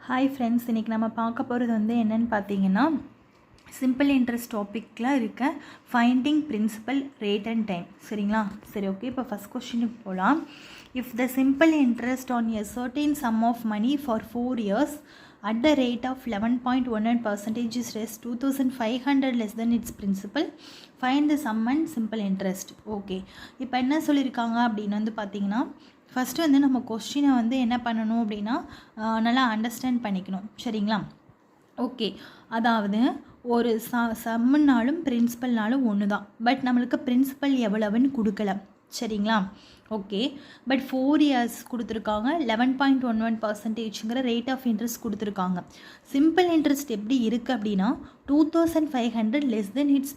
Hi friends, இன்றைக்கி நம்ம பார்க்க போகிறது வந்து என்னென்னு பார்த்தீங்கன்னா சிம்பிள் இன்ட்ரெஸ்ட் டாப்பிக்கில் இருக்க finding principal rate and time. சரிங்களா? சரி, ஓகே. இப்போ ஃபஸ்ட் கொஸ்டினுக்கு போகலாம். If the simple interest on a certain sum of money for 4 years at the rate of 11.11% is rest 2500 less than its principal, find the sum and simple interest. Okay, இப்போ என்ன சொல்லியிருக்காங்க அப்படின்னு வந்து பார்த்தீங்கன்னா, first வந்து நம்ம கொஸ்டினை வந்து என்ன பண்ணணும் அப்படின்னா நல்லா அண்டர்ஸ்டாண்ட் பண்ணிக்கணும். சரிங்களா? ஓகே, அதாவது ஒரு சம்முனாலும் பிரின்சிபல்னாலும் ஒன்று தான். பட் நம்மளுக்கு பிரின்சிபல் எவ்வளவுன்னு கொடுக்கல. சரிங்களா? ஓகே, பட் 4 years கொடுத்துருக்காங்க. 11.11%ங்கிற ரேட் ஆஃப் இன்ட்ரெஸ்ட் கொடுத்துருக்காங்க. சிம்பிள் இன்ட்ரெஸ்ட் எப்படி இருக்குது அப்படின்னா 2500 லெஸ் தென் இட்ஸ்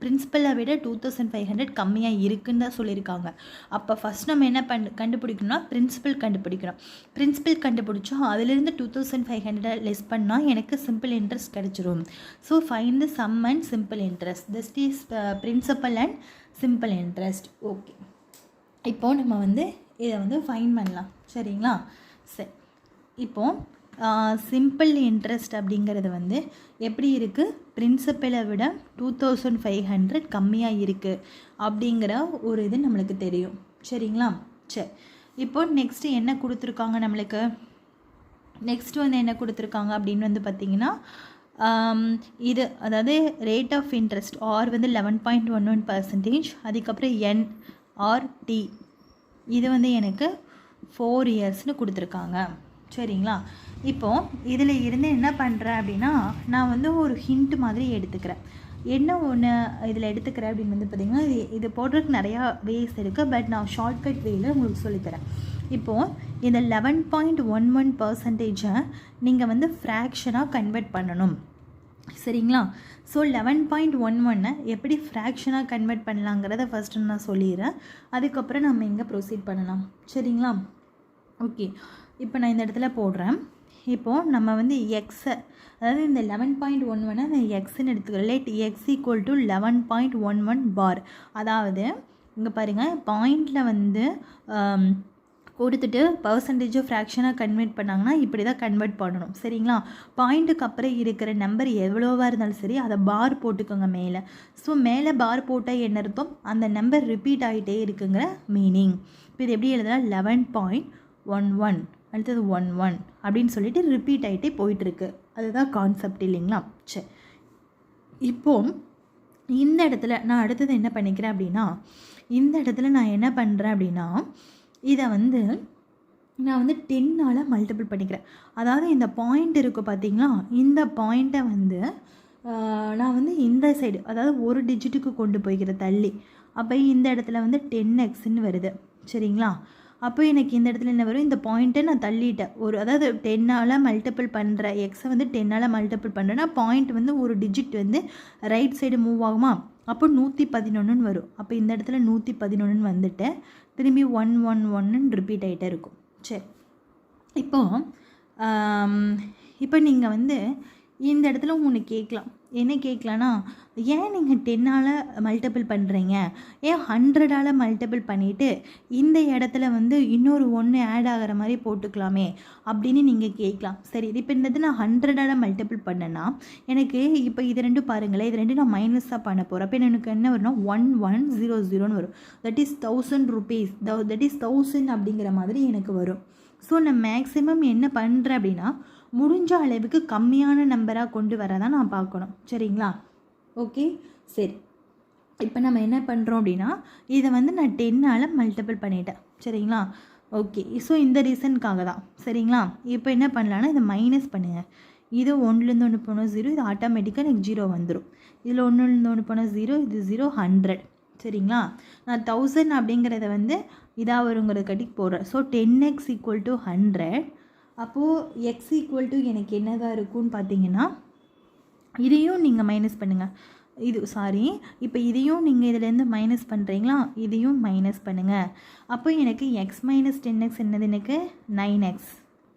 பிரின்சிபலை விட 2500 கம்மியாக இருக்குன்னு தான் சொல்லியிருக்காங்க. அப்போ ஃபஸ்ட் நம்ம என்ன கண்டுபிடிக்கணும்னா பிரின்சிபல் கண்டுபிடிக்கணும். பிரின்சிபல் கண்டுபிடிச்சோம், அதிலிருந்து 2500 லெஸ் பண்ணால் எனக்கு சிம்பிள் இன்ட்ரெஸ்ட் கிடச்சிரும். So find the sum and simple interest. This is principal and simple interest. Okay, இப்போது நம்ம வந்து இதை வந்து ஃபைண்ட் பண்ணலாம். சரிங்களா? சரி, இப்போது சிம்பிள் இன்ட்ரெஸ்ட் அப்படிங்கிறது வந்து எப்படி இருக்குது, பிரின்சிபலை விட 2500 கம்மியாக இருக்குது அப்படிங்கிற ஒரு இது நம்மளுக்கு தெரியும். சரிங்களா? சரி, இப்போது நெக்ஸ்ட்டு என்ன கொடுத்துருக்காங்க நம்மளுக்கு, நெக்ஸ்ட்டு வந்து என்ன கொடுத்துருக்காங்க அப்படின்னு வந்து பார்த்திங்கன்னா இது, அதாவது ரேட் ஆஃப் இன்ட்ரெஸ்ட் ஆர் வந்து 11.11%, அதுக்கப்புறம் என் ஆர் டி, இது வந்து எனக்கு 4 yearsனு கொடுத்துருக்காங்க. சரிங்களா? இப்போது இதில் இருந்து என்ன பண்ணுறேன் அப்படின்னா நான் வந்து ஒரு ஹிண்ட் மாதிரி எடுத்துக்கிறேன். என்ன ஒன்று இதில் எடுத்துக்கிறேன் அப்படின்னு வந்து பார்த்திங்கன்னா, இது போடுறதுக்கு நிறையா வேஸ் இருக்குது. பட் நான் ஷார்ட்கட் வேயில் உங்களுக்கு சொல்லித்தரேன். இப்போது இந்த 11.11% நீங்கள் வந்து ஃப்ராக்ஷனாக கன்வெர்ட் பண்ணணும். சரிங்களா? ஸோ 11.11 எப்படி ஃப்ராக்ஷனாக கன்வெர்ட் பண்ணலாங்கிறத ஃபஸ்ட்டு நான் சொல்லிடுறேன். அதுக்கப்புறம் நம்ம எங்கே ப்ரொசீட் பண்ணலாம். சரிங்களா? ஓகே, இப்போ நான் இந்த இடத்துல போடுறேன். இப்போது நம்ம வந்து எக்ஸை, அதாவது இந்த 11.11 அந்த எக்ஸ்ன்னு எடுத்துக்கிறோம். லேட் எக்ஸ் ஈக்குவல் டு 11.11 பார். அதாவது இங்கே பாருங்கள், பாயிண்டில் வந்து கொடுத்துட்டு பர்சன்டேஜ் ஃப்ராக்ஷனாக கன்வெர்ட் பண்ணாங்கன்னா இப்படி தான் கன்வெர்ட் பண்ணணும். சரிங்களா? பாயிண்ட்டுக்கு அப்புறம் இருக்கிற நம்பர் எவ்வளோவாக இருந்தாலும் சரி அதை பார் போட்டுக்கோங்க மேலே. ஸோ மேலே பார் போட்டால் என்ன அர்த்தம், அந்த நம்பர் ரிப்பீட் ஆகிட்டே இருக்குங்கிற மீனிங். இப்போ இது எப்படி எழுதலாம், 11.11 அடுத்தது 11 அப்படின்னு சொல்லிட்டு ரிப்பீட் ஆகிட்டே போயிட்டுருக்கு. அதுதான் கான்செப்ட் இல்லைங்களா? சரி, இப்போது இந்த இடத்துல நான் அடுத்தது என்ன பண்ணிக்கிறேன் அப்படின்னா, இந்த இடத்துல நான் என்ன பண்ணுறேன் அப்படின்னா இதை வந்து நான் வந்து 10ஆல் மல்டிபிள் பண்ணிக்கிறேன். அதாவது இந்த பாயிண்ட் இருக்குது பார்த்தீங்களா, இந்த பாயிண்ட்டை வந்து நான் வந்து இந்த சைடு, அதாவது ஒரு டிஜிட்டுக்கு கொண்டு போய்க்கிற தள்ளி. அப்போ இந்த இடத்துல வந்து 10xன்னு வருது. சரிங்களா? அப்போ எனக்கு இந்த இடத்துல என்ன வரும், இந்த பாயிண்ட்டை நான் தள்ளிட்டேன். அதாவது 10ஆல் மல்டிபிள் பண்ணுற எக்ஸை வந்து 10ஆல் மல்டிபிள் பண்ணுறேன்னா பாயிண்ட் வந்து ஒரு டிஜிட் வந்து ரைட் சைடு மூவ் ஆகுமா, அப்போ 111 வரும். அப்போ இந்த இடத்துல 111 வந்துட்டு திரும்பி 111 ரிப்பீட் ஆகிட்டே இருக்கும். சரி, இப்போ நீங்கள் வந்து இந்த இடத்துல ஒன்று கேட்கலாம். என்ன கேட்கலான்னா, ஏன் நீங்கள் 10ஆல் மல்டிபிள் பண்ணுறீங்க, ஏன் 100ஆல் மல்டிபிள் பண்ணிவிட்டு இந்த இடத்துல வந்து இன்னொரு 1 ஆட் ஆகிற மாதிரி போட்டுக்கலாமே அப்படின்னு நீங்கள் கேட்கலாம். சரி, இப்போ இந்த இடத்துல நான் 100ஆல் மல்டிபிள் பண்ணேன்னா எனக்கு இப்போ இது ரெண்டும் பாருங்களேன், இது ரெண்டும் நான் மைனஸாக பண்ண போகிறேன். அப்போ எனக்கு என்ன வரும்னா 1100 வரும். That is 1000 rupees, that is 1000 அப்படிங்கிற மாதிரி எனக்கு வரும். ஸோ நான் மேக்ஸிமம் என்ன பண்ணுறேன் அப்படின்னா முடிஞ்ச அளவுக்கு கம்மியான நம்பராக கொண்டு வரதான் நான் பார்க்கணும். சரிங்களா? ஓகே, சரி, இப்போ நம்ம என்ன பண்ணுறோம் அப்படின்னா இதை வந்து நான் 10ஆல் மல்டிபிள் பண்ணிட்டேன். சரிங்களா? ஓகே, ஸோ இந்த ரீசனுக்காக தான். சரிங்களா? இப்போ என்ன பண்ணலான்னா இதை மைனஸ் பண்ணுங்கள். இது 1லேருந்து 1 போனால் 0, இது ஆட்டோமேட்டிக்காக எனக்கு 0 வந்துடும். இதில் 1லேருந்து 1 போனால் 0, இது 0, 100. சரிங்களா? நான் 1000 அப்படிங்கிறத வந்து இதாக வருங்கிறத கட்டி போடுறேன். So 10x equal to 100. அப்போது எக்ஸ் ஈக்குவல் டு எனக்கு என்ன தான் இருக்குன்னு பார்த்தீங்கன்னா, இதையும் நீங்கள் மைனஸ் பண்ணுங்கள். இப்போ இதையும் நீங்கள் இதிலேருந்து மைனஸ் பண்ணுறீங்களா, இதையும் மைனஸ் பண்ணுங்கள். அப்போ எனக்கு எக்ஸ் மைனஸ் 10x என்னது, எனக்கு 9x.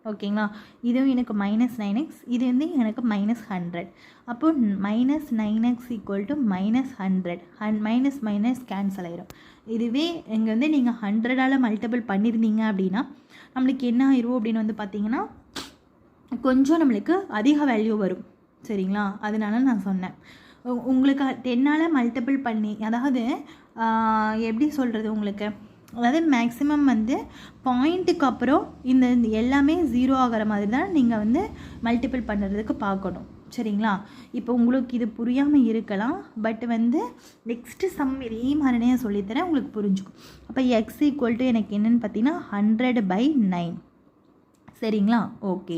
ஓகேங்களா? இதுவும் எனக்கு -9x, இது வந்து எனக்கு -100. அப்போது -9x equal to -100. Minus minus cancel ஆயிரும். இதுவே இங்கே வந்து நீங்கள் 100ஆல் மல்டிபிள் பண்ணியிருந்தீங்க அப்படின்னா நம்மளுக்கு என்ன ஆயிரும் அப்படின்னு வந்து பார்த்தீங்கன்னா கொஞ்சம் நம்மளுக்கு அதிக வேல்யூ வரும். சரிங்களா? அதனால நான் சொன்னேன். உங்களுக்கு 10ஆல் மல்டிபிள் பண்ணி, அதாவது எப்படி சொல்கிறது உங்களுக்கு, அதாவது மேக்ஸிமம் வந்து பாயிண்ட்டுக்கு அப்புறம் இந்த எல்லாமே 0 ஆகிற மாதிரி தான் நீங்கள் வந்து மல்டிபிள் பண்ணுறதுக்கு பார்க்கணும். சரிங்களா? இப்போ உங்களுக்கு இது புரியாமல் இருக்கலாம், பட் வந்து நெக்ஸ்ட்டு சம் இதே மாதிரினே சொல்லித்தரேன், உங்களுக்கு புரிஞ்சுக்கும். அப்போ எக்ஸ் ஈக்குவல் டு எனக்கு என்னென்னு பார்த்தீங்கன்னா 100/9. சரிங்களா? ஓகே,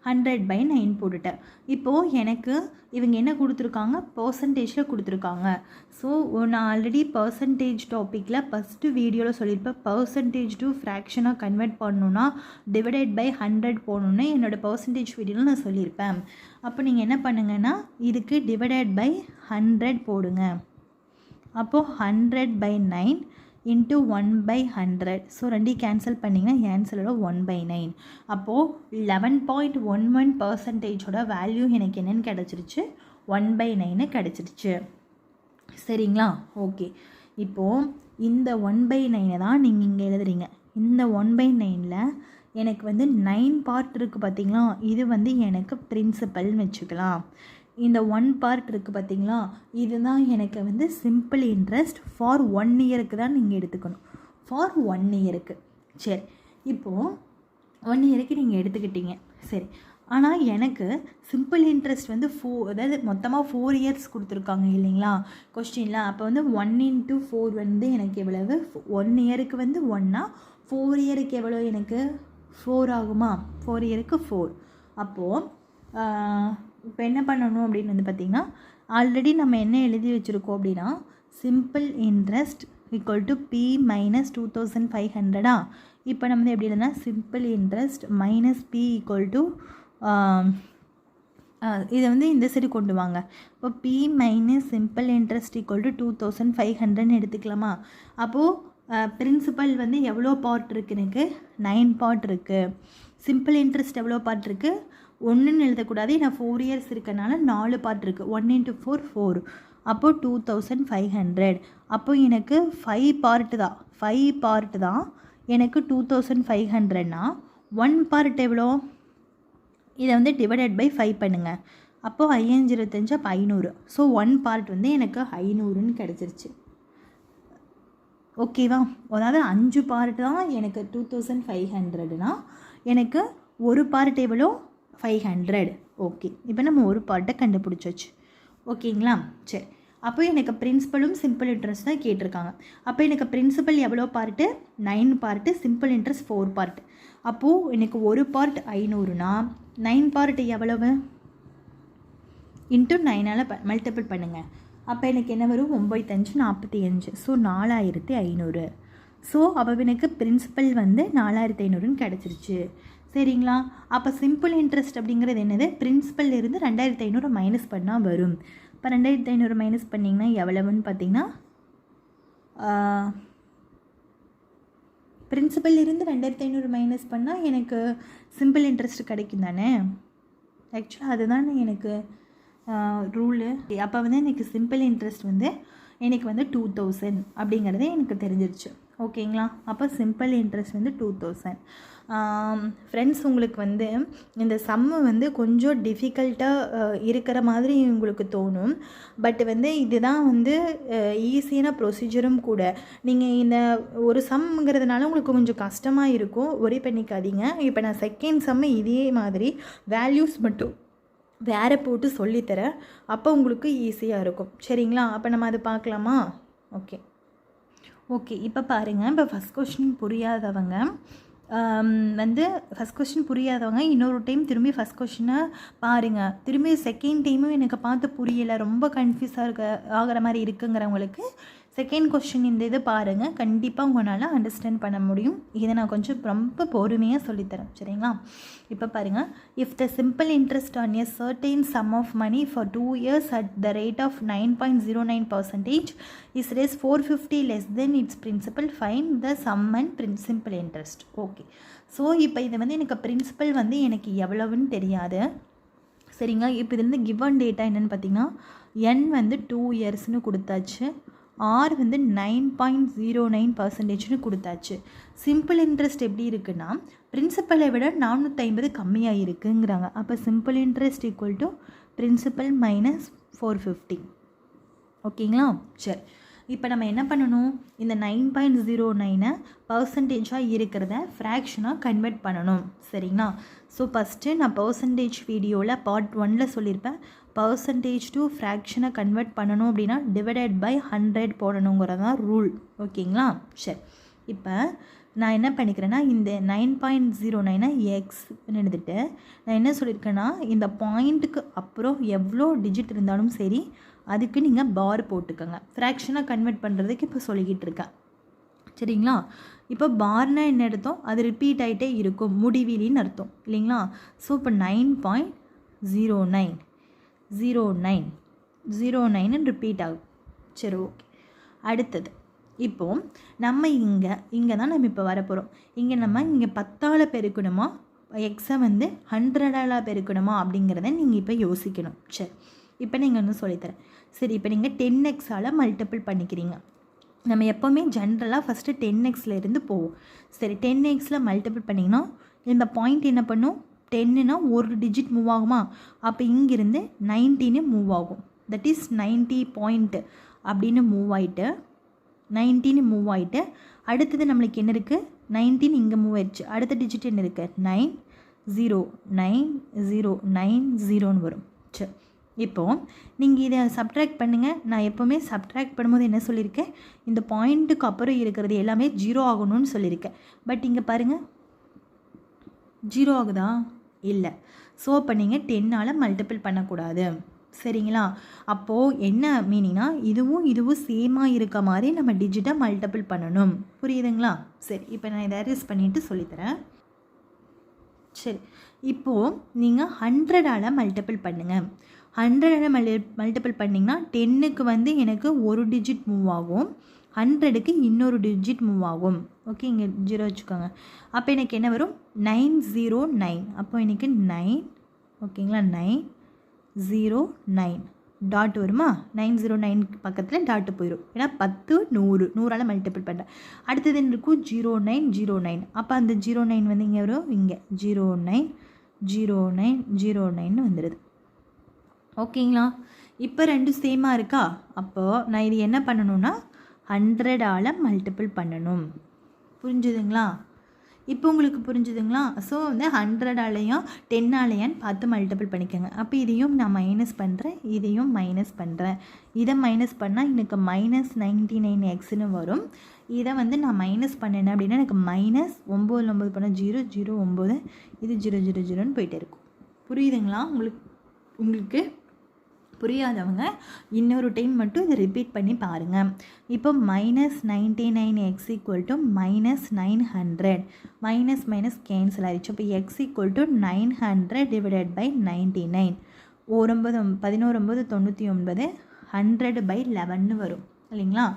100/9 போட்டுட்டேன். இப்போது எனக்கு இவங்க என்ன கொடுத்துருக்காங்க, பர்சன்டேஜில் கொடுத்துருக்காங்க. ஸோ நான் ஆல்ரெடி பர்சன்டேஜ் டாப்பிக்கில் ஃபஸ்ட்டு வீடியோவில் சொல்லியிருப்பேன், பர்சன்டேஜ் டு ஃப்ராக்ஷனாக கன்வெர்ட் பண்ணணுன்னா /100 போடணுன்னு என்னோடய பர்சன்டேஜ் வீடியோவில் நான் சொல்லியிருப்பேன். அப்போ நீங்கள் என்ன பண்ணுங்கன்னா இதுக்கு /100 போடுங்க. அப்போது 100/9 into 1/100. ஸோ ரெண்டையும் கேன்சல் பண்ணிங்கன்னா ஆன்சரோட 1/9. அப்போது 11.11% வேல்யூ எனக்கு என்னென்னு கிடச்சிருச்சு, 1/9 கிடச்சிருச்சு. சரிங்களா? ஓகே, இப்போது இந்த 1/9 தான் நீங்கள் இங்கே எழுதுறீங்க. இந்த 1/9ல் எனக்கு வந்து 9 பார்ட் இருக்குது பார்த்தீங்களா, இது வந்து எனக்கு பிரின்சிபல்னு வச்சுக்கலாம். இந்த 1 பார்ட் இருக்குது பார்த்தீங்களா, இதுதான் எனக்கு வந்து சிம்பிள் இன்ட்ரெஸ்ட் ஃபார் 1 இயருக்கு தான் நீங்கள் எடுத்துக்கணும். ஃபார் 1 இயருக்கு. சரி, இப்போது 1 இயருக்கு நீங்கள் எடுத்துக்கிட்டீங்க. சரி, ஆனால் எனக்கு சிம்பிள் இன்ட்ரெஸ்ட் வந்து அதாவது மொத்தமாக 4 இயர்ஸ் கொடுத்துருக்காங்க இல்லைங்களா கொஸ்டினில். அப்போ வந்து 1 × 4 வந்து எனக்கு எவ்வளவு, 1 இயருக்கு வந்து 1, 4 இயருக்கு எவ்வளோ எனக்கு 4 ஆகுமா, 4 இயருக்கு 4. அப்போது இப்போ என்ன பண்ணணும் அப்படின்னு வந்து பார்த்திங்கன்னா, ஆல்ரெடி நம்ம என்ன எழுதி வச்சுருக்கோம் அப்படின்னா, simple interest equal to P - 2500. இப்போ நம்ம வந்து எப்படி எழுதுனா, simple interest minus P equal to, இதை வந்து இந்த சைடு கொண்டு வாங்க. இப்போ P - simple interest equal to 2500 எடுத்துக்கலாமா. அப்போது பிரின்சிபல் வந்து எவ்வளோ பார்ட் இருக்குது, எனக்கு 9 பார்ட் இருக்குது. சிம்பிள் இன்ட்ரெஸ்ட் எவ்வளோ பார்ட் இருக்குது, 1ன்னு எழுதக்கூடாது, ஏன்னா 4 இயர்ஸ் இருக்கனால 4 பார்ட் இருக்குது. 1 × 4 4. அப்போது 2500. அப்போ எனக்கு 5 பார்ட்டு தான், 5 பார்ட்டு தான் எனக்கு 2500னா 1 பார்ட் எவ்வளோ, இதை வந்து /5 பண்ணுங்கள். அப்போது 5 25 அப்போ 500. ஸோ 1 பார்ட் வந்து எனக்கு 500ன்னு கிடச்சிருச்சு. ஓகேவா? அதாவது 5 பார்ட் தான் எனக்கு 2500னா எனக்கு ஒரு பார்ட் எவ்வளோ, 500. ஓகே, இப்போ நம்ம ஒரு பார்ட்டை கண்டுபிடிச்சாச்சு. ஓகேங்களா? சரி, அப்போ எனக்கு பிரின்சிபலும் சிம்பிள் இன்ட்ரெஸ்ட் தான் கேட்டிருக்காங்க. அப்போ எனக்கு பிரின்சிபல் எவ்வளோ part, 9 part, simple interest 4 part. அப்போது எனக்கு ஒரு பார்ட் 500னா 9 பார்ட் எவ்வளவு, × 9ஆல் மல்டிபிள் பண்ணுங்கள். அப்போ எனக்கு என்ன வரும், 9 × 5 45. ஸோ 4500. ஸோ அப்போ எனக்கு பிரின்சிபல் வந்து 4500ன்னு கிடச்சிருச்சு. சரிங்களா? அப்போ சிம்பிள் இன்ட்ரெஸ்ட் அப்படிங்கிறது என்னது, பிரின்சிபல் இருந்து 2500 மைனஸ் பண்ணால் வரும். இப்போ 2500 மைனஸ் பண்ணிங்கன்னா எவ்வளவுன்னு பார்த்தீங்கன்னா, பிரின்சிபல் இருந்து 2500 மைனஸ் பண்ணால் எனக்கு சிம்பிள் இன்ட்ரெஸ்ட் கிடைக்கும் தானே. ஆக்சுவலாக அதுதான் எனக்கு ரூலு. அப்போ வந்து எனக்கு சிம்பிள் இன்ட்ரெஸ்ட் வந்து எனக்கு வந்து 2000 அப்படிங்கிறதே எனக்கு தெரிஞ்சிருச்சு. ஓகேங்களா? அப்போ சிம்பிள் இன்ட்ரெஸ்ட் வந்து 2000. ஃப்ரெண்ட்ஸ், உங்களுக்கு வந்து இந்த சம்மு வந்து கொஞ்சம் டிஃபிகல்ட்டாக இருக்கிற மாதிரி உங்களுக்கு தோணும். பட் வந்து இதுதான் வந்து ஈஸியான ப்ரொசீஜரும் கூட. நீங்கள் இந்த ஒரு சம்ங்கிறதுனால உங்களுக்கு கொஞ்சம் கஷ்டமாக இருக்கும், ஒரே பண்ணிக்காதீங்க. இப்போ நான் செகண்ட் சம்மு இதே மாதிரி வேல்யூஸ் மட்டும் வேறு போட்டு சொல்லித்தரேன், அப்போ உங்களுக்கு ஈஸியாக இருக்கும். சரிங்களா? அப்போ நம்ம அதை பார்க்கலாமா? ஓகே, இப்போ பாருங்கள். இப்போ ஃபஸ்ட் கொஸ்டின் புரியாதவங்க வந்து இன்னொரு டைம் திரும்பி ஃபஸ்ட் கொஸ்டினை பாருங்கள். திரும்பி செகண்ட் டைமும் எனக்கு பார்த்து புரியலை, ரொம்ப கன்ஃபியூஸாக ஆகிற மாதிரி இருக்குங்கிறவங்களுக்கு செகண்ட் கொஸ்டின் இந்த இது பாருங்கள், கண்டிப்பாக உங்களால் அண்டர்ஸ்டாண்ட் பண்ண முடியும். இதை நான் கொஞ்சம் ரொம்ப பொறுமையாக சொல்லித்தரேன். சரிங்களா? இப்போ பாருங்கள். If the simple interest on a certain sum of money for 2 years at the rate of 9.09% is raise 450 less than it's principal, find the sum and simple interest. Okay, so இப்போ இது வந்து எனக்கு பிரின்சிபல் வந்து எனக்கு எவ்வளவுன்னு தெரியாது. சரிங்க? இப்போ இதுலேருந்து கிவன் டேட்டா என்னென்னு பார்த்தீங்கன்னா, n வந்து 2 yearsன்னு கொடுத்தாச்சு, R வந்து 9.09%ன்னு கொடுத்தாச்சு. சிம்பிள் இன்ட்ரெஸ்ட் எப்படி இருக்குன்னா பிரின்சிபலை விட 450 கம்மியாக இருக்குங்கிறாங்க. அப்போ simple interest equal to principal minus 450. ஓகேங்களா? சரி, இப்போ நம்ம என்ன பண்ணணும், இந்த 9.09 பர்சன்டேஜாக இருக்கிறத ஃப்ராக்ஷனாக கன்வெர்ட் பண்ணணும். சரிங்களா? ஸோ ஃபஸ்ட்டு நான் பர்சன்டேஜ் வீடியோவில் பார்ட் 1ல் சொல்லியிருப்பேன். பர்சன்டேஜ் டு ஃப்ராக்ஷனை கன்வெர்ட் பண்ணணும் அப்படின்னா டிவைடட் பை 100 போடணுங்கிறது தான் ரூல். ஓகேங்களா? சரி, இப்போ நான் என்ன பண்ணிக்கிறேன்னா இந்த 9.09 எக்ஸ்ன்னு எடுத்துகிட்டு நான் என்ன சொல்லியிருக்கேன்னா இந்த பாயிண்ட்டுக்கு அப்புறம் எவ்வளோ டிஜிட் இருந்தாலும் சரி அதுக்கு நீங்கள் பார் போட்டுக்கோங்க. ஃப்ராக்ஷனாக கன்வெர்ட் பண்ணுறதுக்கு இப்போ சொல்லிக்கிட்டு இருக்கேன். சரிங்களா? இப்போ பார்னா என்ன அர்த்தம், அது ரிப்பீட் ஆகிட்டே இருக்கும், முடிவிலின்னு அர்த்தம் இல்லைங்களா? ஸோ இப்போ 9.09 ரிப்பீட் ஆகும். சரி, ஓகே. அடுத்தது இப்போது நம்ம இங்கே தான் நம்ம இப்போ வரப்போகிறோம். நம்ம இங்கே 10ஆல் பெருக்கணுமா, எக்ஸை 100ஆல் பெருக்கணுமா அப்படிங்கிறத நீங்கள் இப்போ யோசிக்கணும். சரி, இப்போ நீங்கள் ஒன்று சொல்லித்தரேன். சரி, இப்போ நீங்கள் 10xஆல் மல்டிபிள் பண்ணிக்கிறீங்க. நம்ம எப்போவுமே ஜென்ரலாக ஃபஸ்ட்டு 10xல இருந்து போவோம். சரி, 10xல் மல்டிபிள் பண்ணிங்கன்னா இந்த பாயிண்ட் என்ன பண்ணும், 10னா ஒரு டிஜிட் மூவ் ஆகுமா, அப்போ இங்கிருந்து 19 மூவ் ஆகும். தட் இஸ் 90 பாயிண்ட் அப்படின்னு மூவ் ஆகிட்டு 19 மூவ் ஆகிட்டு அடுத்தது நம்மளுக்கு என்ன இருக்குது, 19 இங்கே மூவ் ஆயிடுச்சு. அடுத்த டிஜிட் என்ன இருக்குது, 909090ன்னு வரும். சரி, இப்போது நீங்கள் இதை சப்ட்ராக்ட் பண்ணுங்கள். நான் எப்போவுமே சப்ட்ராக்ட் பண்ணும்போது என்ன சொல்லியிருக்கேன், இந்த பாயிண்ட்டுக்கு அப்புறம் இருக்கிறது எல்லாமே 0 ஆகணும்னு சொல்லியிருக்கேன். பட் இங்கே பாருங்கள் 0 ஆகுதா, இல்லை. ஸோ அப்போ நீங்கள் 10ஆல் மல்டிபிள் பண்ணக்கூடாது. சரிங்களா? அப்போது என்ன மீனிங்னா இதுவும் சேமாக இருக்க மாதிரி நம்ம டிஜிட்டை மல்டிபிள் பண்ணணும். புரியுதுங்களா? சரி, இப்போ நான் இதை அரெஸ்ட் பண்ணிவிட்டு சொல்லித்தரேன். சரி, இப்போது நீங்கள் 100ஆல் மல்டிபிள் பண்ணுங்கள். 100ஆல் மல்டிபிள் பண்ணிங்கன்னா 10க்கு எனக்கு ஒரு டிஜிட் மூவ் ஆகும், 100க்கு இன்னொரு டிஜிட் மூவ் ஆகும். ஓகே, இங்கே 0 வச்சுக்கோங்க. அப்போ எனக்கு என்ன வரும், 909. அப்போ எனக்கு 9, ஓகேங்களா, 909 டாட் வருமா, 909 பக்கத்தில் டாட்டு போயிடும். ஏன்னா 10 100ஆல் மல்டிபிள் பண்ணுறேன். அடுத்தது என்ன இருக்கும், 0909. அப்போ அந்த 09 இங்கே வரும், இங்கே 090909 வந்துடுது. ஓகேங்களா? இப்போ ரெண்டும் சேமாக இருக்கா? அப்போது நான் இது என்ன பண்ணணும்னா 100ஆல் மல்டிபிள் பண்ணணும். புரிஞ்சுதுங்களா? இப்போ உங்களுக்கு புரிஞ்சுதுங்களா? ஸோ 100ஆலையும் 10ஆலையான்னு பார்த்து மல்டிபிள் பண்ணிக்கோங்க. அப்போ இதையும் நான் மைனஸ் பண்ணுறேன், இதையும் மைனஸ் பண்ணுறேன். இதை மைனஸ் பண்ணால் எனக்கு -99xன்னு வரும். இதை நான் மைனஸ் பண்ணேன் அப்படின்னா எனக்கு -9 பண்ணால் 0 0 9 இது 0 0 0ன்னு போயிட்டே இருக்கும். புரியுதுங்களா? உங்களுக்கு புரியாதவங்க இன்னொரு டைம் மட்டும் இதை ரிப்பீட் பண்ணி பாருங்கள். இப்போ -99x = -900 மைனஸ் கேன்சல் ஆகிடுச்சு. இப்போ x = 900 டிவைடட் பை 99. 1199 100/11ன்னு வரும் இல்லைங்களா?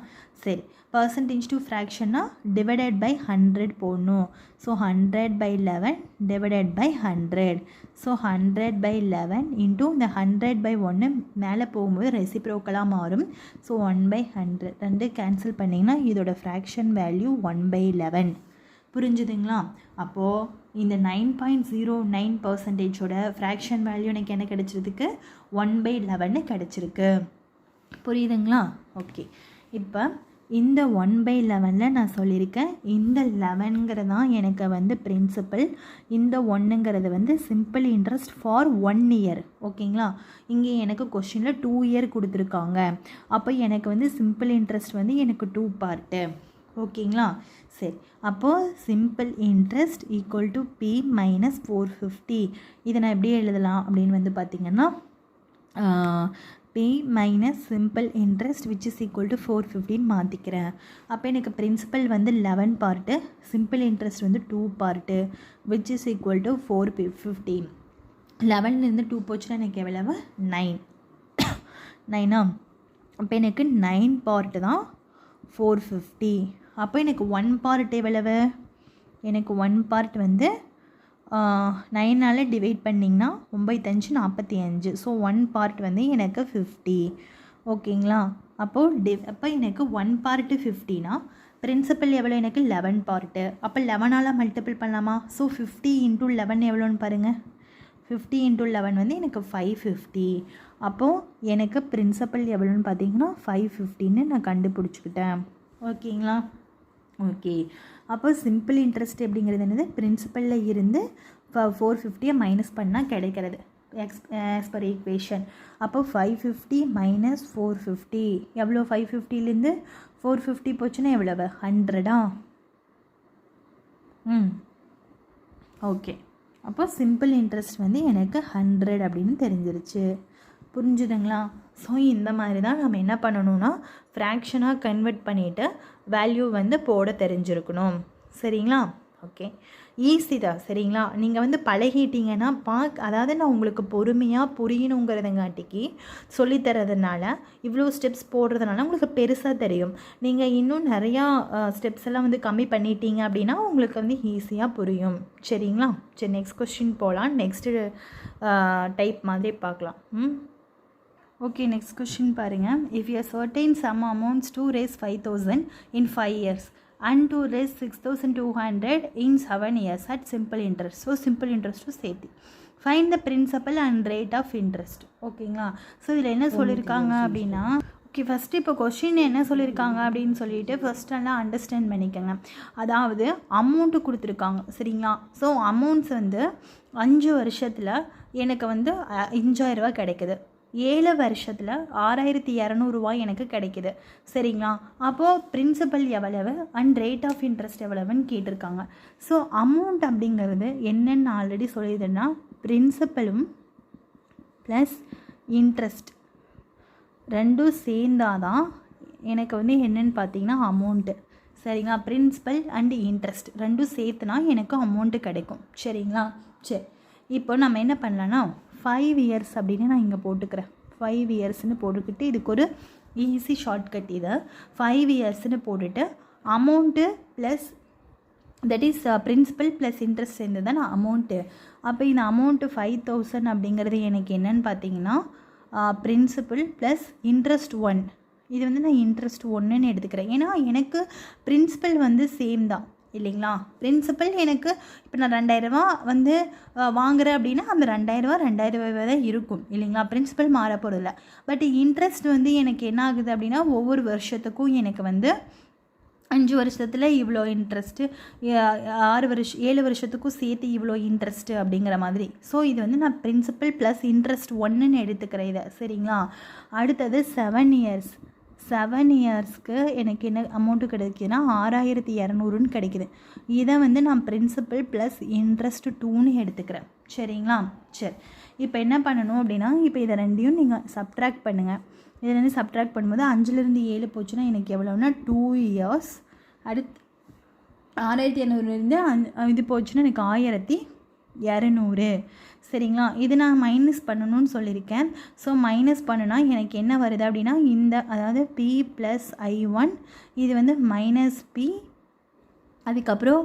சரி, பர்சன்டேஜ் டு ஃப்ராக்ஷன்னா டிவைடட் பை 100 போடணும். So 100/11 divided by 100. So 100/11 into இந்த 100/1 மேலே போகும்போது ரெசிப்ரோக்கலாக மாறும். ஸோ 1/100 ரெண்டு கேன்சல் பண்ணிங்கன்னா இதோட ஃப்ராக்ஷன் வேல்யூ 1/11. புரிஞ்சுதுங்களா? அப்போது இந்த 9.09%ஓட ஃப்ராக்ஷன் வேல்யூ எனக்கு என்ன கிடச்சிருக்கு, 1/11 கிடச்சிருக்கு. புரியுதுங்களா? ஓகே, இப்போ இந்த 1/11 நான் சொல்லியிருக்கேன். இந்த 11ங்கிறது தான் எனக்கு பிரின்சிபல். இந்த 1ங்கிறது சிம்பிள் இன்ட்ரெஸ்ட் ஃபார் 1 இயர். ஓகேங்களா? இங்கே எனக்கு கொஷினில் 2 இயர் கொடுத்துருக்காங்க. அப்போ எனக்கு சிம்பிள் இன்ட்ரெஸ்ட் எனக்கு 2 பார்ட்டு. ஓகேங்களா? சரி, அப்போது simple interest equal to P - 450. இதை நான் எப்படி எழுதலாம் அப்படின்னு பார்த்திங்கன்னா P minus simple interest which is equal to 450 மாற்றிக்கிறேன். அப்போ எனக்கு principal 11 part, simple interest 2 part, which is equal to 450. 11லேருந்து 2 போச்சுன்னா எனக்கு எவ்வளவு, 9. அப்போ எனக்கு 9 பார்ட்டு தான் 450. அப்போ எனக்கு 1 பார்ட் எவ்வளவு, எனக்கு 1 பார்ட் 9ஆல் டிவைட் பண்ணிங்கன்னா 9×5 45. ஸோ 1 பார்ட் எனக்கு 50. ஓகேங்களா? அப்போ எனக்கு 1 பார்ட்டு 50னா பிரின்சிபல் எவ்வளோ எனக்கு 11 பார்ட்டு. அப்போ 11ஆல் மல்டிபிள் பண்ணலாமா? ஸோ 50 × 11 எவ்வளோன்னு பாருங்கள். 50 × 11 வந்து எனக்கு 550. அப்போது எனக்கு பிரின்சிபல் எவ்வளோன்னு பார்த்தீங்கன்னா 550ன்னு நான் கண்டுபிடிச்சிக்கிட்டேன். ஓகேங்களா? ஓகே. அப்போ சிம்பிள் இன்ட்ரெஸ்ட் எப்படிங்கிறது என்னது? பிரின்சிபலில் இருந்து 450 மைனஸ் பண்ணால் கிடைக்கிறது as per equation. அப்போ 550 மைனஸ் 450 எவ்வளோ? 550லேருந்து 450 போச்சுன்னா எவ்வளவு? 100ஆ? ஓகே. அப்போ சிம்பிள் இன்ட்ரெஸ்ட் வந்து எனக்கு 100 அப்படின்னு தெரிஞ்சிருச்சு. புரிஞ்சுதுங்களா? ஸோ இந்த மாதிரி தான் நம்ம என்ன பண்ணணும்னா ஃப்ராக்ஷனாக கன்வெர்ட் பண்ணிவிட்டு வேல்யூ வந்து போட தெரிஞ்சிருக்கணும். சரிங்களா? ஓகே, ஈஸி தான். சரிங்களா? நீங்கள் வந்து பழகிட்டீங்கன்னா அதாவது நான் உங்களுக்கு பொறுமையாக புரியணுங்கிறதுங்காட்டிக்கு சொல்லித்தரதுனால இவ்வளோ ஸ்டெப்ஸ் போடுறதுனால உங்களுக்கு பெருசாக தெரியும். நீங்கள் இன்னும் நிறையா ஸ்டெப்ஸ் எல்லாம் வந்து கம்மி பண்ணிட்டீங்க அப்படின்னா உங்களுக்கு வந்து ஈஸியாக புரியும். சரிங்களா? சரி, நெக்ஸ்ட் கொஸ்டின் போகலாம். நெக்ஸ்ட்டு டைப் மாதிரி பார்க்கலாம். ஓகே, நெக்ஸ்ட் கொஸ்டின் பாருங்கள். If you certain sum amounts to raise 5,000 in 5 years and to raise 6,200 in 7 years at simple interest. So simple இன்ட்ரெஸ்ட்டும் சேர்த்து find the principal and rate of interest. ஓகேங்களா? So இதில் என்ன சொல்லியிருக்காங்க அப்படின்னா, ஓகே, ஃபஸ்ட்டு இப்போ question என்ன சொல்லியிருக்காங்க அப்படின்னு சொல்லிட்டு ஃபஸ்ட் நல்லா அண்டர்ஸ்டாண்ட் பண்ணிக்கோங்க. அதாவது அமௌண்ட்டு கொடுத்துருக்காங்க. சரிங்களா? ஸோ அமௌண்ட்ஸ் வந்து 5 வருஷத்தில் எனக்கு வந்து 5,000 ரூபா கிடைக்குது. 7 வருஷத்தில் 6,200 ரூபாய் எனக்கு கிடைக்கிது. சரிங்களா? அப்போது பிரின்சிபல் எவ்வளவு அண்ட் ரேட் ஆஃப் இன்ட்ரெஸ்ட் எவ்வளவுன்னு கேட்டிருக்காங்க. ஸோ அமௌண்ட் அப்படிங்கிறது என்னென்னு ஆல்ரெடி சொல்லிடுதுன்னா பிரின்சிபலும் ப்ளஸ் இன்ட்ரெஸ்ட் ரெண்டும் சேர்ந்தாதான் எனக்கு வந்து என்னென்னு பார்த்தீங்கன்னா அமௌண்ட்டு. சரிங்களா? பிரின்சிபல் அண்ட் இன்ட்ரெஸ்ட் ரெண்டும் சேர்த்துனா எனக்கு அமௌண்ட்டு கிடைக்கும். சரிங்களா? சரி, இப்போ நம்ம என்ன பண்ணலான்னா 5 இயர்ஸ் அப்படின்னு நான் இங்கே போட்டுக்கிறேன். 5 இயர்ஸ்னு போட்டுக்கிட்டு இதுக்கு ஒரு ஈஸி ஷார்ட்கட். இதை 5 இயர்ஸ்னு போட்டுட்டு amount plus that is principal plus interest சேர்ந்து தான் நான் அமௌண்ட்டு. அப்போ இந்த அமௌண்ட்டு 5,000 அப்படிங்கிறது எனக்கு என்னென்னு பார்த்தீங்கன்னா பிரின்சிபல் ப்ளஸ் இன்ட்ரெஸ்ட் 1. இது வந்து நான் இன்ட்ரெஸ்ட் 1ன்னு எடுத்துக்கிறேன். ஏன்னா எனக்கு பிரின்சிபல் வந்து சேம் தான் இல்லைங்களா? பிரின்சிபல் எனக்கு இப்போ நான் 2,000 ரூபா வந்து வாங்குகிறேன் அப்படின்னா அந்த 2,000 ரூபா தான் இருக்கும் இல்லைங்களா? பிரின்சிபல் மாற போகிறதில்ல. பட் இன்ட்ரெஸ்ட் வந்து எனக்கு என்ன ஆகுது அப்படின்னா ஒவ்வொரு வருஷத்துக்கும் எனக்கு வந்து 5 வருஷத்தில் இவ்வளோ இன்ட்ரெஸ்ட்டு, 7 வருஷத்துக்கும் சேர்த்து இவ்வளோ இன்ட்ரெஸ்ட்டு அப்படிங்கிற மாதிரி. ஸோ இது வந்து நான் பிரின்சிபல் ப்ளஸ் இன்ட்ரெஸ்ட் 1ன்னு எடுத்துக்கிறேன் இதை. சரிங்களா? அடுத்தது 7 இயர்ஸ். 7 இயர்ஸ்க்கு எனக்கு என்ன அமௌண்ட்டு கிடைக்குதுன்னா 6,200ன்னு கிடைக்குது. இதை வந்து நான் பிரின்சிபல் ப்ளஸ் இன்ட்ரெஸ்ட் 2ன்னு எடுத்துக்கிறேன். சரிங்களா? சரி, இப்போ என்ன பண்ணணும் அப்படின்னா இப்போ இதை ரெண்டையும் நீங்கள் சப்ட்ராக்ட் பண்ணுங்கள். இதில் வந்து சப்ட்ராக்ட் பண்ணும்போது 5லேருந்து 7 போச்சுன்னா எனக்கு எவ்வளோன்னா 2 இயர்ஸ். அடுத்து 6,200லேருந்து இது போச்சுன்னா எனக்கு 1,200. சரிங்களா? இது நான் மைனஸ் பண்ணணும்னு சொல்லியிருக்கேன். ஸோ மைனஸ் பண்ணுனா எனக்கு என்ன வருது அப்படின்னா இந்த அதாவது P + I1 இது வந்து -P, அதுக்கப்புறம்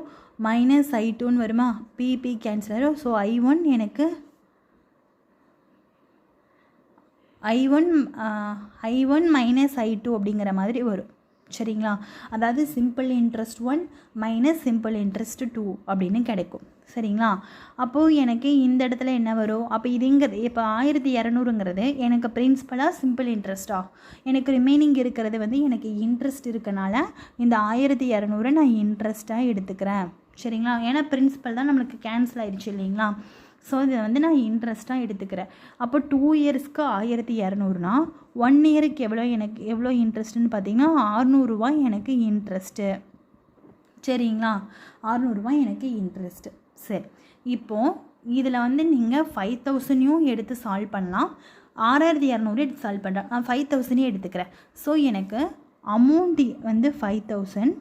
-I2ன்னு வருமா? P கேன்சல் ஆகிடும். ஸோ I1 எனக்கு I1 - I2 அப்படிங்கிற மாதிரி வரும். சரிங்களா? அதாவது simple interest 1 minus simple interest 2 அப்படின்னு கிடைக்கும். சரிங்களா? அப்போது எனக்கு இந்த இடத்துல என்ன வரும்? அப்போ இதுங்கிறது இப்போ 1,200ங்கிறது எனக்கு பிரின்சிபலாக சிம்பிள் இன்ட்ரெஸ்ட்டா? எனக்கு ரிமைனிங் இருக்கிறது வந்து எனக்கு இன்ட்ரெஸ்ட் இருக்கனால இந்த 1,200 நான் இன்ட்ரெஸ்ட்டாக எடுத்துக்கிறேன். சரிங்களா? ஏன்னா பிரின்சிபல் தான் நம்மளுக்கு கேன்சல் ஆயிடுச்சு இல்லைங்களா? ஸோ இதை வந்து நான் இன்ட்ரெஸ்ட்டாக எடுத்துக்கிறேன். அப்போ 2 இயர்ஸ்க்கு 1,200னா 1 இயருக்கு எனக்கு எவ்வளோ இன்ட்ரெஸ்ட்டுன்னு பார்த்தீங்கன்னா 600 ரூபா எனக்கு இன்ட்ரெஸ்ட்டு. சரிங்களா? 600 ரூபா எனக்கு இன்ட்ரெஸ்ட்டு. சரி, இப்போது இதில் வந்து நீங்கள் 5,000யும் எடுத்து சால்வ் பண்ணலாம், 6,200 எடுத்து சால்வ் பண்ணுறேன். நான் 5,000 எடுத்துக்கிறேன். ஸோ எனக்கு அமௌண்ட் வந்து 5,000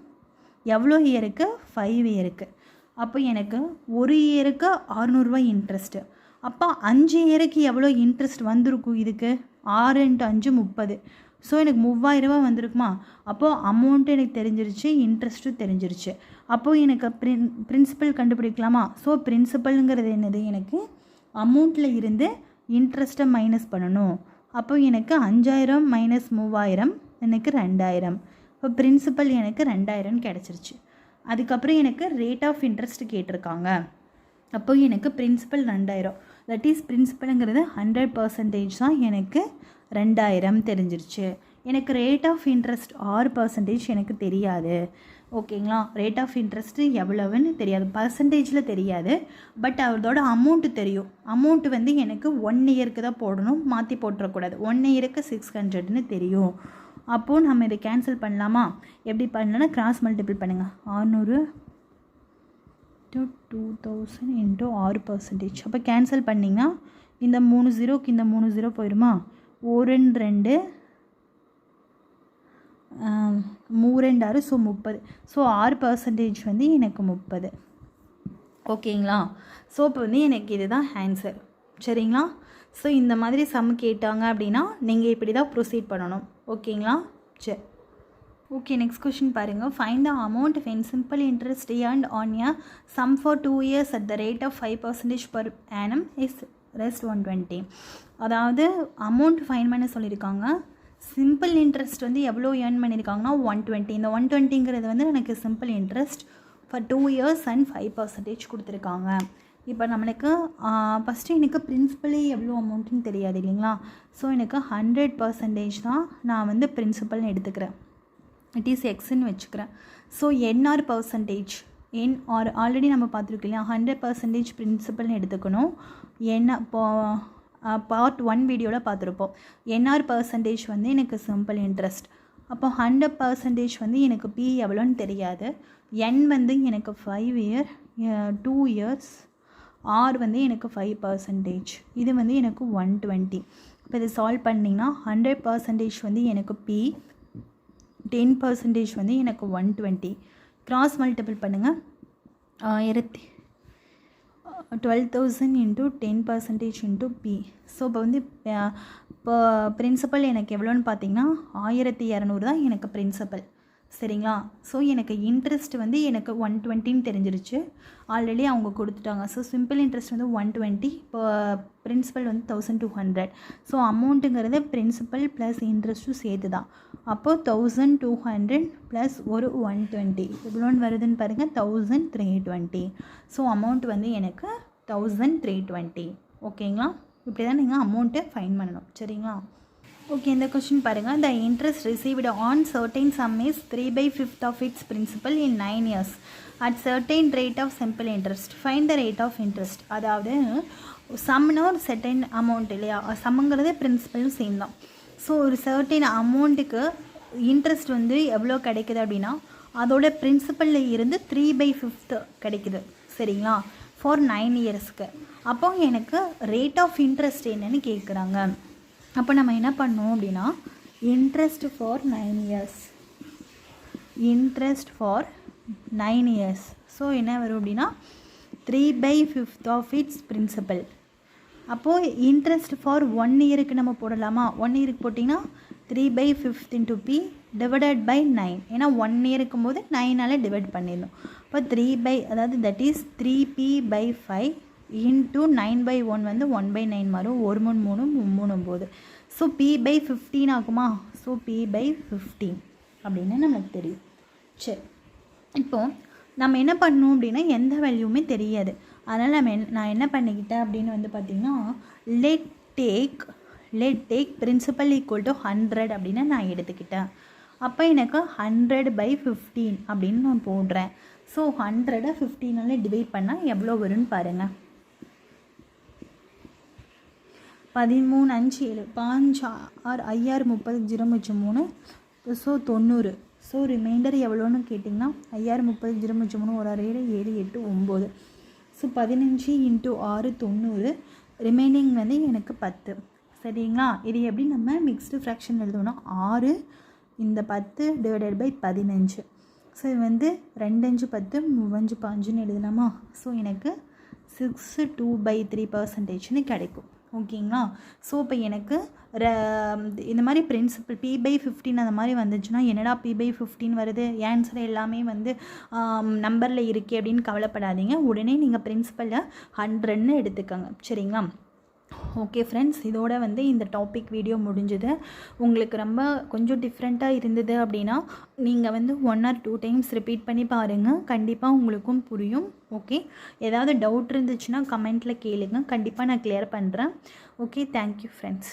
எவ்வளோ இயருக்கு? 5 இயருக்கு. அப்போ எனக்கு ஒரு இயருக்கு 600 ரூபா இன்ட்ரெஸ்ட்டு. அப்போ 5 இயருக்கு எவ்வளோ இன்ட்ரெஸ்ட் வந்திருக்கும்? இதுக்கு 6 × 5 30. ஸோ எனக்கு 3,000 ரூபா வந்திருக்குமா? அப்போது அமௌண்ட்டு எனக்கு தெரிஞ்சிருச்சு, இன்ட்ரெஸ்ட்டும் தெரிஞ்சிருச்சு. அப்போது எனக்கு பிரின்சிபல் கண்டுபிடிக்கலாமா? ஸோ பிரின்சிபலுங்கிறது என்னது? எனக்கு அமௌண்ட்டில் இருந்து இன்ட்ரெஸ்ட்டை மைனஸ் பண்ணணும். அப்போ எனக்கு 5,000 - 3,000 எனக்கு 2,000. இப்போ பிரின்சிபல் எனக்கு 2000 கிடச்சிருச்சு. அதுக்கப்புறம் எனக்கு ரேட் ஆஃப் இன்ட்ரெஸ்ட் கேட்டிருக்காங்க. அப்போ எனக்கு பிரின்சிபல் 2000, தட் இஸ் பிரின்சிபலுங்கிறது 100% தான் எனக்கு 2000 தெரிஞ்சிருச்சு. எனக்கு ரேட் ஆஃப் இன்ட்ரெஸ்ட் 6% எனக்கு தெரியாது. ஓகேங்களா, ரேட் ஆஃப் இன்ட்ரெஸ்ட்டு எவ்வளவுன்னு தெரியாது, பர்சன்டேஜில் தெரியாது. பட் அதோட அமௌண்ட்டு தெரியும். அமௌண்ட்டு வந்து எனக்கு 1 இயருக்கு தான் போடணும், மாற்றி போட்டுறக்கூடாது. 1 இயருக்கு 600ன்னு தெரியும். அப்போது நம்ம இதை கேன்சல் பண்ணலாமா? எப்படி பண்ணலன்னா கிராஸ் மல்டிபிள் பண்ணுங்கள். 600 to 2000 into 6%. அப்போ கேன்சல் பண்ணிங்கன்னா இந்த 3 0க்கு இந்த 3 0 போயிடுமா? 1 2 3 6 ஸோ 30. ஸோ 6% வந்து எனக்கு 30. ஓகேங்களா? ஸோ இப்போ வந்து எனக்கு இதுதான் ஆன்சர். சரிங்களா? ஸோ இந்த மாதிரி சம் கேட்டாங்க அப்படின்னா நீங்கள் இப்படி தான் ப்ரொசீட் பண்ணணும். ஓகேங்களா? சரி, ஓகே. நெக்ஸ்ட் கொஷின் பாருங்கள். Find the amount when simple interest earned on a sum for 2 years at the rate of 5% per annum is rest 120. அதாவது அமௌண்ட் ஃபைன் பண்ண சொல்லியிருக்காங்க. சிம்பிள் இன்ட்ரெஸ்ட் வந்து எவ்வளோ ஏர்ன் பண்ணியிருக்காங்கன்னா 120. இந்த 120ங்கிறது வந்து எனக்கு simple interest for 2 years and 5% கொடுத்துருக்காங்க. இப்போ நம்மளுக்கு ஃபஸ்ட்டு எனக்கு பிரின்சிபலே எவ்வளோ அமௌண்ட்டுன்னு தெரியாது இல்லைங்களா? ஸோ எனக்கு 100% தான் நான் வந்து பிரின்சிபல்னு எடுத்துக்கிறேன். இட் இஸ் எக்ஸ்ன்னு வச்சுக்கிறேன். So NR percentage, NR already நம்ம பார்த்துருக்கோம் இல்லையா? 100% பிரின்சிபல்னு எடுத்துக்கணும். என்ன இப்போ பார்ட் 1 வீடியோவில் பார்த்துருப்போம். என்ஆர் பர்சன்டேஜ் வந்து எனக்கு சிம்பிள் இன்ட்ரெஸ்ட். அப்போ 100% வந்து எனக்கு பி எவ்வளோன்னு தெரியாது. என் வந்து எனக்கு 5 year 2 years, ஆர் வந்து எனக்கு 5%. இது வந்து எனக்கு 120. இப்போ இதை சால்வ் பண்ணிங்கன்னா 100% வந்து எனக்கு பி, 10% வந்து எனக்கு 120. கிராஸ் மல்டிபிள் பண்ணுங்கள். 12,000 into 10% into P. ஸோ இப்போ வந்து இப்போ பிரின்சிபல் எனக்கு எவ்வளோன்னு பார்த்தீங்கன்னா 1200 தான் எனக்கு பிரின்சிபல். சரிங்களா? ஸோ எனக்கு இன்ட்ரெஸ்ட் வந்து எனக்கு 120ன்னு தெரிஞ்சிருச்சு. ஆல்ரெடி அவங்க கொடுத்துட்டாங்க. ஸோ சிம்பிள் இன்ட்ரெஸ்ட் வந்து 120, இப்போ பிரின்சிபல் வந்து 1200. ஸோ அமௌண்ட்டுங்கிறது பிரின்சிபல் ப்ளஸ் இன்ட்ரெஸ்ட்டும் சேர்த்து தான். அப்போது 1200 ப்ளஸ் ஒரு 120 எவ்வளோன்னு வருதுன்னு பாருங்கள், 1320. ஸோ அமௌண்ட் வந்து எனக்கு 1320. ஓகேங்களா? இப்படி தான் நீங்கள் அமௌண்ட்டை ஃபைன் பண்ணணும். சரிங்களா? ஓகே, இந்த கொஸ்டின் பாருங்கள். த interest received on certain some is 3/5 of its principal in 9 years at certain rate of simple interest. Find the rate of interest. அதாவது சம்னா ஒரு செர்டைன் அமௌண்ட் இல்லையா? சம்முங்கிறது பிரின்சிபலும் சேம் தான். ஸோ ஒரு சர்டைன் அமௌண்ட்டுக்கு இன்ட்ரெஸ்ட் வந்து எவ்வளோ கிடைக்குது அப்படின்னா அதோட பிரின்சிபலில் இருந்து 3/5 கிடைக்குது. சரிங்களா? ஃபார் 9 yearsக்கு. அப்போ எனக்கு ரேட் ஆஃப் இன்ட்ரெஸ்ட் என்னன்னு கேட்குறாங்க. அப்போ நம்ம என்ன பண்ணோம் அப்படின்னா interest for 9 years, interest for 9 years. So என்ன வரும் அப்படின்னா 3/5 of its principal. அப்போது இன்ட்ரெஸ்ட் ஃபார் 1 yearக்கு நம்ம போடலாமா? 1 yearக்கு போட்டிங்கன்னா 3/5 into P டிவைடட் பை 9. ஏன்னா 1 yearக்கும் போது 9ஆல் டிவைட் பண்ணிடணும். இப்போ 3 அதாவது தட் இஸ் 3P/5 இன்ட்டு 9/1 வந்து 1/9 மாறும். 1 3 3 9. ஸோ P/15 ஆகுமா? ஸோ P/15 அப்படின்னு நமக்கு தெரியும். சரி, இப்போது நம்ம என்ன பண்ணணும் அப்படின்னா எந்த வேல்யூமே தெரியாது. அதனால் நான் என்ன பண்ணிக்கிட்டேன் அப்படின்னு வந்து பார்த்திங்கன்னா let take principal equal to 100 அப்படின்னு நான் எடுத்துக்கிட்டேன். அப்போ எனக்கு 100/15 அப்படின்னு நான் போடுறேன். ஸோ 100 15ஆல் டிவைட் பண்ணால் எவ்வளோ வரும்னு பாருங்கள். 13 5 7 5 6 5 30 0 3. ஸோ 90. ஸோ ரிமைண்டர் எவ்வளோன்னு கேட்டிங்கன்னா 5 30 0 3 1 7 7 8 9. So 15 into 6 90. ரிமைனிங் வந்து எனக்கு 10. சரிங்களா? இது எப்படி நம்ம மிக்ஸ்டு ஃப்ராக்ஷன் எழுதணும்னா 6 இந்த 10 டிவைடட் பை 15. ஸோ இது வந்து 2 5 10 3 5 5ன்னு எழுதலாமா? ஸோ எனக்கு 6 2/3%ன்னு கிடைக்கும். ஓகேங்களா? ஸோ இப்போ எனக்கு இந்த மாதிரி பிரின்சிபல் P/15 அந்த மாதிரி வந்துச்சுன்னா என்னடா P/15 வருது, ஆன்சர் எல்லாமே வந்து நம்பரில் இருக்கே அப்படின்னு கவலைப்படாதீங்க. உடனே நீங்கள் பிரின்சிபலில் 100ன்னு எடுத்துக்கோங்க. சரிங்களா? ஓகே ஃப்ரெண்ட்ஸ், இதோட வந்து இந்த டாபிக் வீடியோ முடிஞ்சுது. உங்களுக்கு ரொம்ப கொஞ்சம் டிஃப்ரெண்ட்டாக இருந்தது அப்படின்னா நீங்கள் வந்து 1 or 2 டைம்ஸ் ரிப்பீட் பண்ணி பாருங்கள், கண்டிப்பாக உங்களுக்கும் புரியும். ஓகே, ஏதாவது டவுட் இருந்துச்சுன்னா கமெண்ட்டில் கேளுங்க, கண்டிப்பாக நான் கிளியர் பண்ணுறேன். Okay, thank you friends.